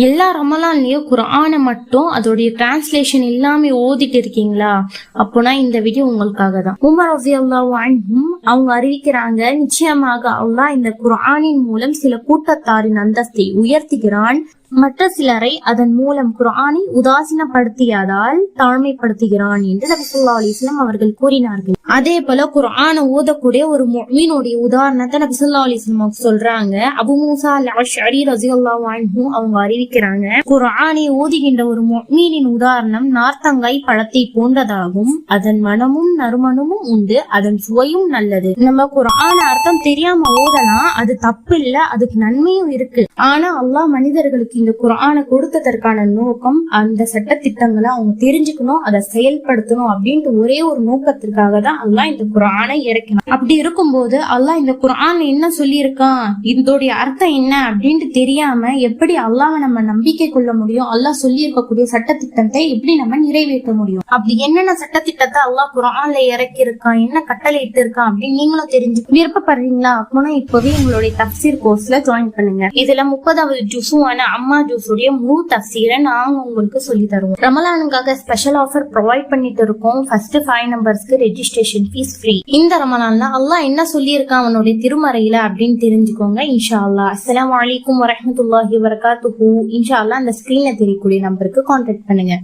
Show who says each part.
Speaker 1: எல்லா ரமலான்லயும் குர்ஆனை மட்டும் அதோடைய டிரான்ஸ்லேஷன் எல்லாமே ஓதிட்டு இருக்கீங்களா? அப்போனா இந்த வீடியோ உங்களுக்காக தான். உமர் ரலியல்லாஹு அன்ஹு அவங்க அறிவிக்கிறாங்க, நிச்சயமாக அல்லாஹ் இந்த குர்ஆனின் மூலம் சில கூட்டத்தாரின் அந்தஸ்தை உயர்த்துகிறான், மற்ற சிலரை அதன் மூலம் குர்ஆனை உதாசீனப்படுத்தியதால் தாழ்மைப்படுத்துகிறான் என்று நபி ஸல்லல்லாஹு அலைஹி வஸல்லம் அவர்கள் கூறினார்கள். அதே போல குர்ஆனை ஓதக்கூடிய ஒரு முஃமினுடைய உதாரணத்தை நபி ஸல்லல்லாஹு அலைஹி வஸல்லம் சொல்றாங்க. அபூ மூஸா அல்-அஷ்அரி ரலியல்லாஹு அன்ஹு அவங்க அறிவிக்கிறாங்க, குர்ஆனை ஓதுகின்ற ஒரு முஃமினின் உதாரணம் நார்த்தங்காய் பழத்தை போன்றதாகும். அதன் மனமும் நறுமணமும் உண்டு, அதன் சுவையும் நல்லது. நம்ம குர்ஆன அர்த்தம் தெரியாம ஓதலாம், அது தப்பு இல்ல, அதுக்கு நன்மையும் இருக்கு. ஆனா அல்லாஹ் மனிதர்களுக்கு இந்த குர்ஆனை கொடுத்ததற்கான நோக்கம் அந்த சட்ட திட்டங்களை அவங்க தெரிஞ்சுக்கணும், அதை செயல்படுத்தணும் அப்படின்ட்டு ஒரே ஒரு நோக்கத்திற்காக தான் அல்லாஹ் இந்த குர்ஆனை இறக்கினான். அப்படி இருக்கும்போது அல்லாஹ் இந்த குர்ஆன்ல என்ன சொல்லி இருக்கான், இதோடைய அர்த்தம் என்ன அப்படின்ட்டு தெரியாம எப்படி அல்லாஹ்வை நம்ம நம்பிக்கை கொள்ள முடியும்? அல்லாஹ் சொல்லி இருக்கக்கூடிய சட்ட திட்டத்தை எப்படி நம்ம நிறைவேற்ற முடியும்? அப்படி என்னென்ன சட்ட திட்டத்தை அல்லாஹ் குர்ஆன்ல இறக்கி இருக்கான், என்ன கட்டளை இட்டு இருக்கான் அப்படின்னு நீங்களும் தெரிஞ்சு விருப்பப்படுறீங்களா? அப்போனா இப்பவே உங்களுடைய தஃப்சீர் கோர்ஸ்ல ஜாயின் பண்ணுங்க. இதுல 30வது ஜுஸுவான அம்மா ஜூஸுடைய முழு தஃப்சீரை நாங்க உங்களுக்கு சொல்லி தருவோம். ரமலானுக்காக ஸ்பெஷல் ஆஃபர் ப்ரொவைட் பண்ணிட்டு இருக்கோம். ஃபர்ஸ்ட் 5 நம்பர்ஸ்க்கு ரெஜிஸ்ட்ரேஷன் ஃபீஸ் ஃப்ரீ. இந்த ரமலான்ல அல்லாஹ் என்ன சொல்லி இருக்கான் அவனுடைய திருமறையில அப்படின்னு தெரிஞ்சுக்கோங்க இன்ஷா அல்லாஹ். அஸ்ஸலாமு அலைக்கும் வரஹ்மத்துல்லாஹி வபரகாத்துஹு. இன்ஷா அல்லாஹ் அந்த ஸ்கிரீன்ல தெரியக்கூடிய நம்பருக்கு கான்டாக்ட் பண்ணுங்க.